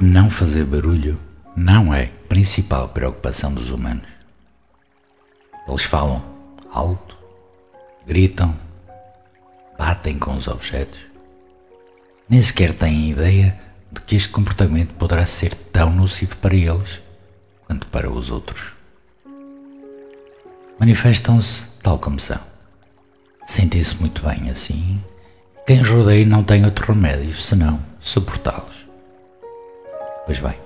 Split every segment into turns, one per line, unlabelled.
Não fazer barulho não é a principal preocupação dos humanos. Eles falam alto, gritam, batem com os objetos. Nem sequer têm ideia de que este comportamento poderá ser tão nocivo para eles quanto para os outros. Manifestam-se tal como são. Sentem-se muito bem assim, e quem os rodeia não tem outro remédio senão suportá-los. Pois bem,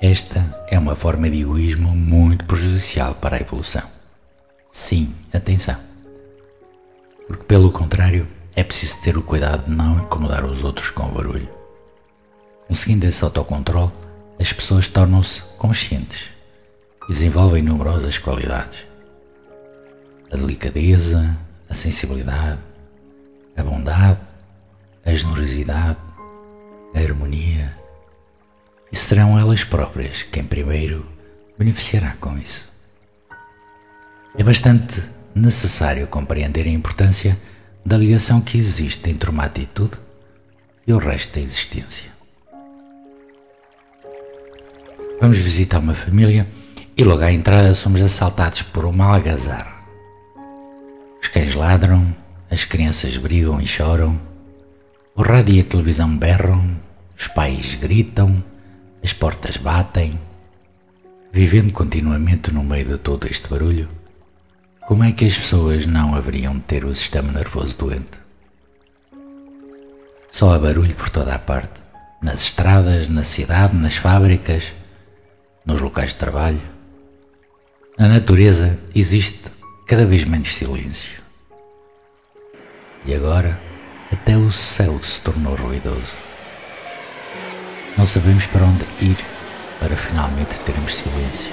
esta é uma forma de egoísmo muito prejudicial para a evolução. Sim, atenção. Porque pelo contrário, é preciso ter o cuidado de não incomodar os outros com o barulho. Conseguindo esse autocontrole, as pessoas tornam-se conscientes e desenvolvem numerosas qualidades. A delicadeza, a sensibilidade, a bondade, a generosidade, a harmonia. E serão elas próprias quem primeiro beneficiará com isso. É bastante necessário compreender a importância da ligação que existe entre uma atitude e o resto da existência. Vamos visitar uma família e logo à entrada somos assaltados por uma algazarra. Os cães ladram, as crianças brigam e choram, o rádio e a televisão berram, os pais gritam, as portas batem. Vivendo continuamente no meio de todo este barulho, como é que as pessoas não haveriam de ter o sistema nervoso doente? Só há barulho por toda a parte, nas estradas, na cidade, nas fábricas, nos locais de trabalho. Na natureza existe cada vez menos silêncio. E agora até o céu se tornou ruidoso. Não sabemos para onde ir para finalmente termos silêncio.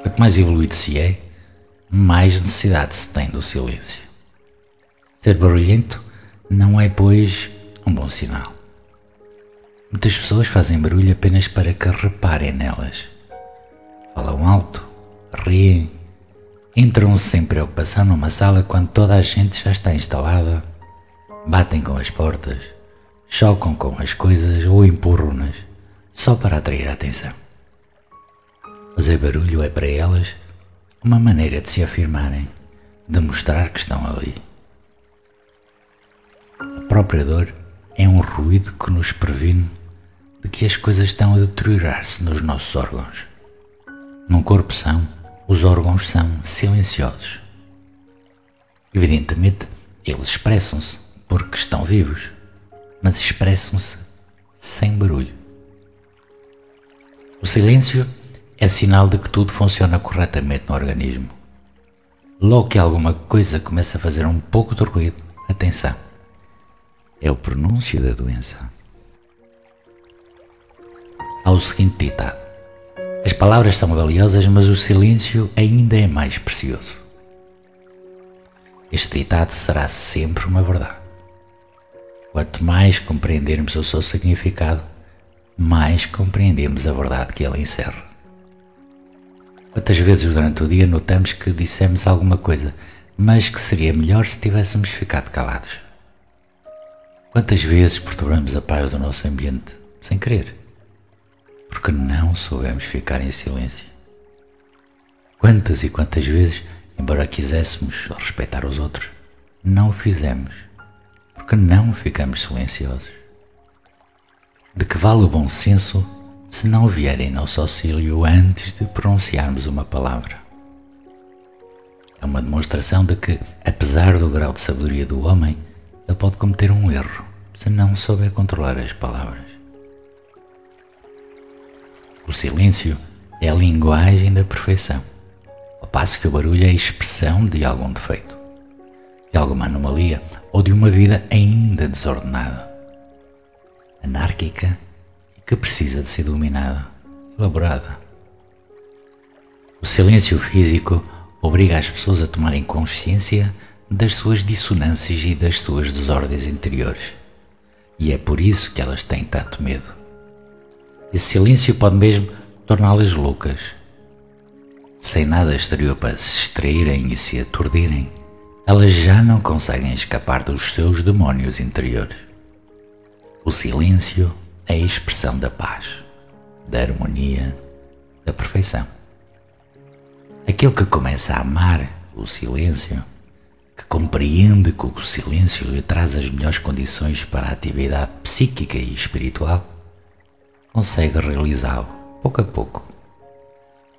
Quanto mais evoluído se é, mais necessidade se tem do silêncio. Ser barulhento não é, pois, um bom sinal. Muitas pessoas fazem barulho apenas para que reparem nelas. Falam alto, riem, entram sem preocupação numa sala quando toda a gente já está instalada, batem com as portas, chocam com as coisas ou empurram-nas só para atrair a atenção. Fazer barulho é para elas uma maneira de se afirmarem, de mostrar que estão ali. A própria dor é um ruído que nos previne de que as coisas estão a deteriorar-se nos nossos órgãos. Num corpo são, os órgãos são silenciosos. Evidentemente, eles expressam-se porque estão vivos, mas expressam-se sem barulho. O silêncio é sinal de que tudo funciona corretamente no organismo. Logo que alguma coisa começa a fazer um pouco de ruído, atenção, é o prenúncio da doença. Há o seguinte ditado: as palavras são valiosas, mas o silêncio ainda é mais precioso. Este ditado será sempre uma verdade. Quanto mais compreendermos o seu significado, mais compreendemos a verdade que ele encerra. Quantas vezes durante o dia notamos que dissemos alguma coisa, mas que seria melhor se tivéssemos ficado calados? Quantas vezes perturbamos a paz do nosso ambiente, sem querer, porque não soubemos ficar em silêncio? Quantas e quantas vezes, embora quiséssemos respeitar os outros, não o fizemos, porque não ficamos silenciosos? De que vale o bom senso se não vier em nosso auxílio antes de pronunciarmos uma palavra? É uma demonstração de que, apesar do grau de sabedoria do homem, ele pode cometer um erro se não souber controlar as palavras. O silêncio é a linguagem da perfeição, ao passo que o barulho é a expressão de algum defeito, de alguma anomalia ou de uma vida ainda desordenada, anárquica e que precisa de ser dominada, elaborada. O silêncio físico obriga as pessoas a tomarem consciência das suas dissonâncias e das suas desordens interiores, e é por isso que elas têm tanto medo. Esse silêncio pode mesmo torná-las loucas. Sem nada exterior para se distraírem e se aturdirem, elas já não conseguem escapar dos seus demónios interiores. O silêncio é a expressão da paz, da harmonia, da perfeição. Aquele que começa a amar o silêncio, que compreende que o silêncio lhe traz as melhores condições para a atividade psíquica e espiritual, consegue realizá-lo pouco a pouco.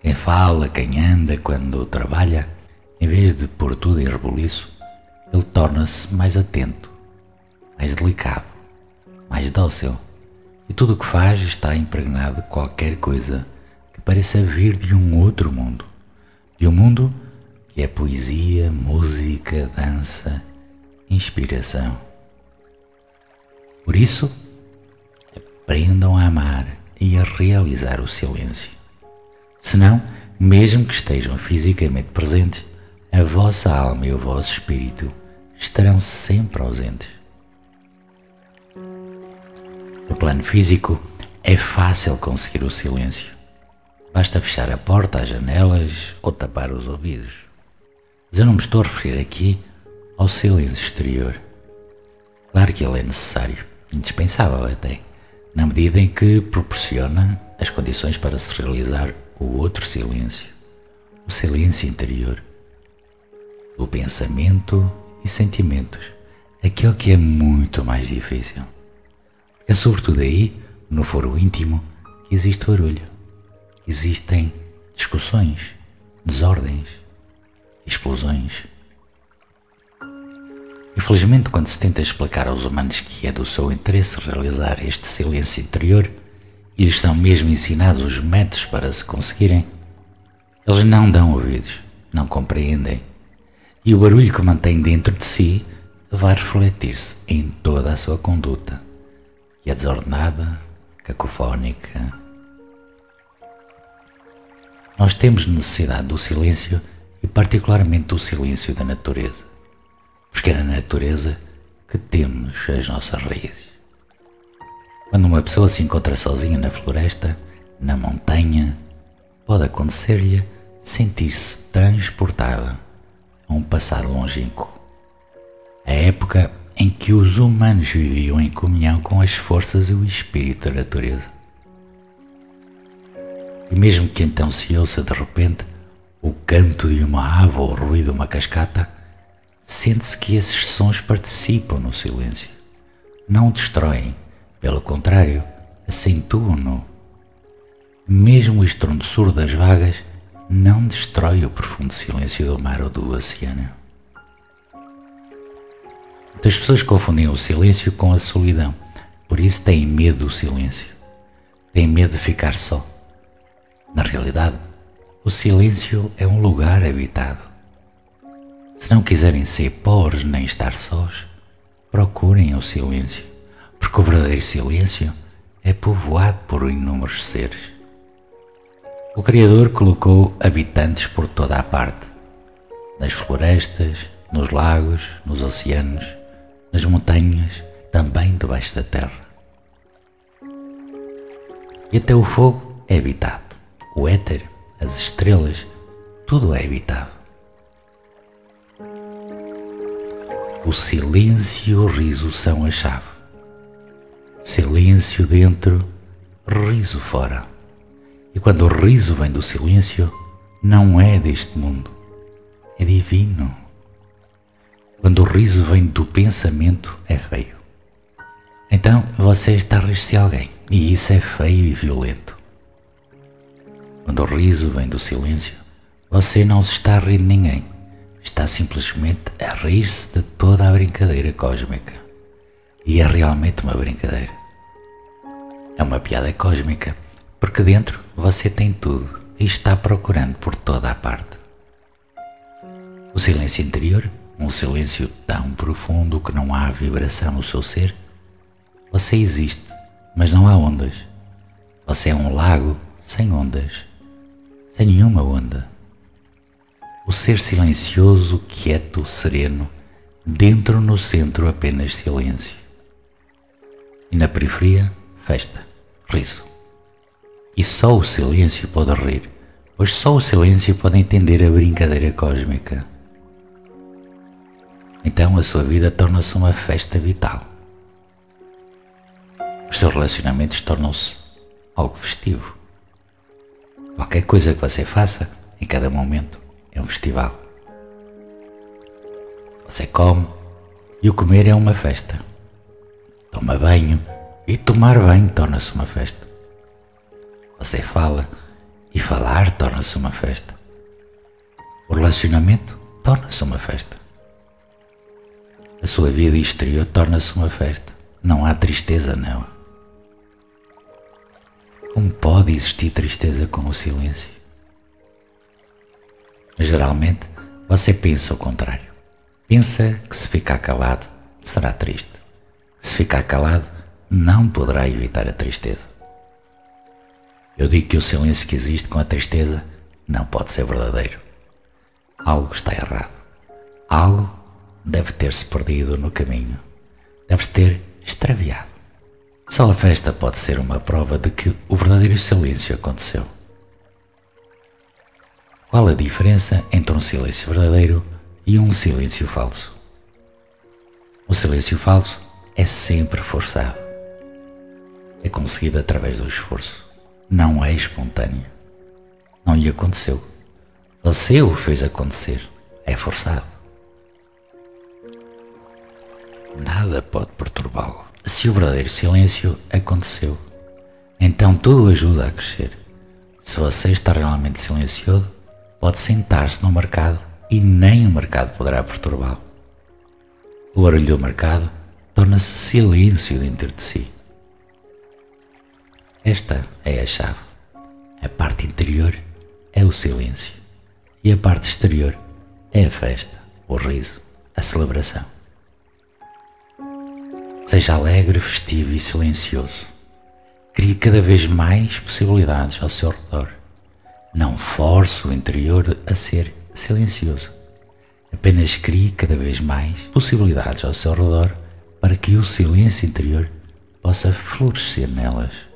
Quem fala, quem anda, quando trabalha, em vez de pôr tudo em rebuliço, ele torna-se mais atento, mais delicado, mais dócil, e tudo o que faz está impregnado de qualquer coisa que pareça vir de um outro mundo, de um mundo que é poesia, música, dança, inspiração. Por isso, aprendam a amar e a realizar o silêncio. Senão, mesmo que estejam fisicamente presentes, a vossa alma e o vosso espírito estarão sempre ausentes. No plano físico, é fácil conseguir o silêncio. Basta fechar a porta, as janelas ou tapar os ouvidos. Mas eu não me estou a referir aqui ao silêncio exterior. Claro que ele é necessário, indispensável até, na medida em que proporciona as condições para se realizar o outro silêncio, o silêncio interior, o pensamento e sentimentos, aquele que é muito mais difícil. É sobretudo aí, no foro íntimo, que existe barulho, que existem discussões, desordens, explosões. Infelizmente, quando se tenta explicar aos humanos que é do seu interesse realizar este silêncio interior e lhes são mesmo ensinados os métodos para se conseguirem, eles não dão ouvidos, não compreendem, e o barulho que mantém dentro de si vai refletir-se em toda a sua conduta, que é desordenada, cacofónica. Nós temos necessidade do silêncio e particularmente do silêncio da natureza, porque é na natureza que temos as nossas raízes. Quando uma pessoa se encontra sozinha na floresta, na montanha, pode acontecer-lhe sentir-se transportada a um passado longínquo, a época em que os humanos viviam em comunhão com as forças e o espírito da natureza. E mesmo que então se ouça de repente o canto de uma ave ou o ruído de uma cascata, sente-se que esses sons participam no silêncio, não o destroem, pelo contrário, acentuam-no. Mesmo o estrondo surdo das vagas não destrói o profundo silêncio do mar ou do oceano. Muitas pessoas confundem o silêncio com a solidão, por isso têm medo do silêncio, têm medo de ficar só. Na realidade, o silêncio é um lugar habitado. Se não quiserem ser pobres nem estar sós, procurem o silêncio, porque o verdadeiro silêncio é povoado por inúmeros seres. O Criador colocou habitantes por toda a parte, nas florestas, nos lagos, nos oceanos, nas montanhas, também debaixo da terra. E até o fogo é habitado, o éter, as estrelas, tudo é habitado. O silêncio e o riso são a chave. Silêncio dentro, riso fora. E quando o riso vem do silêncio, não é deste mundo, é divino. Quando o riso vem do pensamento, é feio. Então você está a rir-se de alguém, e isso é feio e violento. Quando o riso vem do silêncio, você não se está a rir de ninguém, está simplesmente a rir-se de toda a brincadeira cósmica. E é realmente uma brincadeira. É uma piada cósmica, porque dentro você tem tudo e está procurando por toda a parte. O silêncio interior, um silêncio tão profundo que não há vibração no seu ser. Você existe, mas não há ondas. Você é um lago sem ondas, sem nenhuma onda. O ser silencioso, quieto, sereno, dentro no centro apenas silêncio. E na periferia, festa, riso. E só o silêncio pode rir, pois só o silêncio pode entender a brincadeira cósmica. Então a sua vida torna-se uma festa vital. Os seus relacionamentos tornam-se algo festivo. Qualquer coisa que você faça, em cada momento, é um festival. Você come e o comer é uma festa. Toma banho e tomar banho torna-se uma festa. Você fala e falar torna-se uma festa. O relacionamento torna-se uma festa. A sua vida exterior torna-se uma festa. Não há tristeza nela. Como pode existir tristeza com o silêncio? Geralmente, você pensa o contrário. Pensa que se ficar calado, será triste. Se ficar calado, não poderá evitar a tristeza. Eu digo que o silêncio que existe com a tristeza não pode ser verdadeiro. Algo está errado. Algo deve ter-se perdido no caminho. Deve-se ter extraviado. Só a festa pode ser uma prova de que o verdadeiro silêncio aconteceu. Qual a diferença entre um silêncio verdadeiro e um silêncio falso? O silêncio falso é sempre forçado. É conseguido através do esforço. Não é espontâneo. Não lhe aconteceu. Você o fez acontecer. É forçado. Nada pode perturbá-lo. Se o verdadeiro silêncio aconteceu, então tudo ajuda a crescer. Se você está realmente silencioso, pode sentar-se no mercado e nem o mercado poderá perturbá-lo. O barulho do mercado torna-se silêncio dentro de si. Esta é a chave. A parte interior é o silêncio e a parte exterior é a festa, o riso, a celebração. Seja alegre, festivo e silencioso. Crie cada vez mais possibilidades ao seu redor. Não force o interior a ser silencioso. Apenas crie cada vez mais possibilidades ao seu redor para que o silêncio interior possa florescer nelas.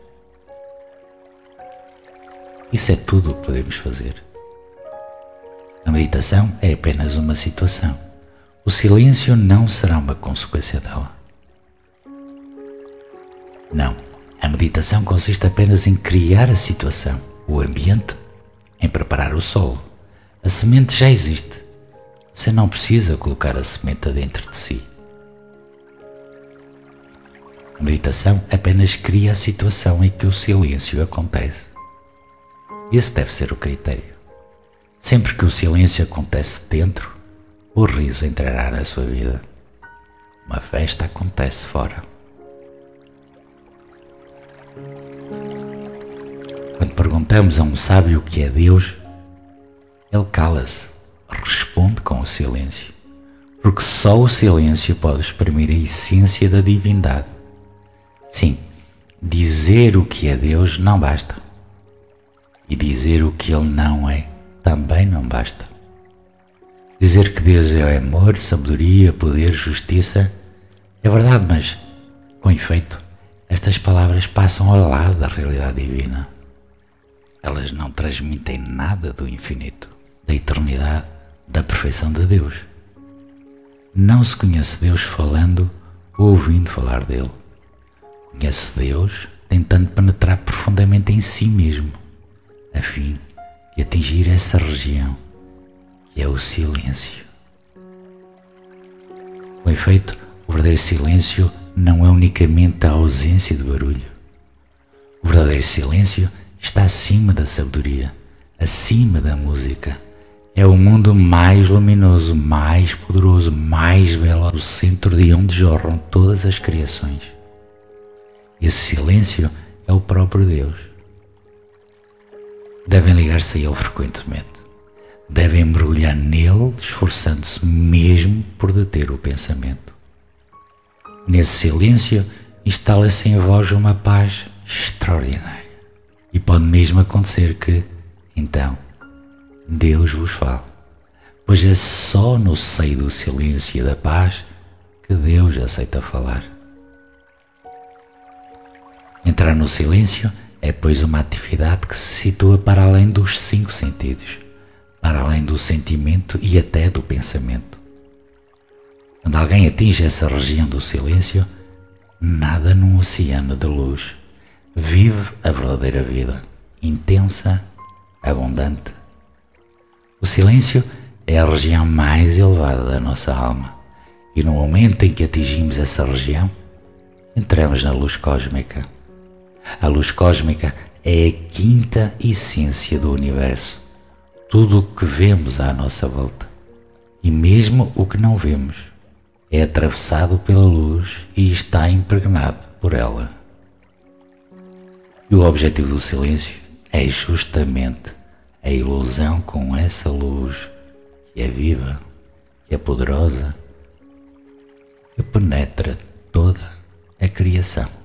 Isso é tudo o que podemos fazer. A meditação é apenas uma situação. O silêncio não será uma consequência dela. Não, a meditação consiste apenas em criar a situação, o ambiente, em preparar o solo. A semente já existe. Você não precisa colocar a semente dentro de si. A meditação apenas cria a situação em que o silêncio acontece. Esse deve ser o critério. Sempre que o silêncio acontece dentro, o riso entrará na sua vida. Uma festa acontece fora. Quando perguntamos a um sábio o que é Deus, ele cala-se, responde com o silêncio, porque só o silêncio pode exprimir a essência da divindade. Sim, dizer o que é Deus não basta. E dizer o que Ele não é também não basta. Dizer que Deus é amor, sabedoria, poder, justiça é verdade, mas, com efeito, estas palavras passam ao lado da realidade divina. Elas não transmitem nada do infinito, da eternidade, da perfeição de Deus. Não se conhece Deus falando ou ouvindo falar dele. Conhece Deus tentando penetrar profundamente em si mesmo, a fim de atingir essa região que é o silêncio. Com efeito, o verdadeiro silêncio não é unicamente a ausência de barulho. O verdadeiro silêncio está acima da sabedoria, acima da música. É o mundo mais luminoso, mais poderoso, mais belo, o centro de onde jorram todas as criações. Esse silêncio é o próprio Deus. Devem ligar-se a Ele frequentemente. Devem mergulhar nele, esforçando-se mesmo por deter o pensamento. Nesse silêncio instala-se em vós uma paz extraordinária. E pode mesmo acontecer que, então, Deus vos fale, pois é só no seio do silêncio e da paz que Deus aceita falar. Entrar no silêncio É, pois, uma atividade que se situa para além dos 5 sentidos, para além do sentimento e até do pensamento. Quando alguém atinge essa região do silêncio, nada num oceano de luz, vive a verdadeira vida, intensa, abundante. O silêncio é a região mais elevada da nossa alma, e no momento em que atingimos essa região, entramos na luz cósmica. A luz cósmica é a quinta essência do universo. Tudo o que vemos à nossa volta, e mesmo o que não vemos, é atravessado pela luz e está impregnado por ela. E o objetivo do silêncio é justamente a ilusão com essa luz que é viva, que é poderosa, que penetra toda a criação.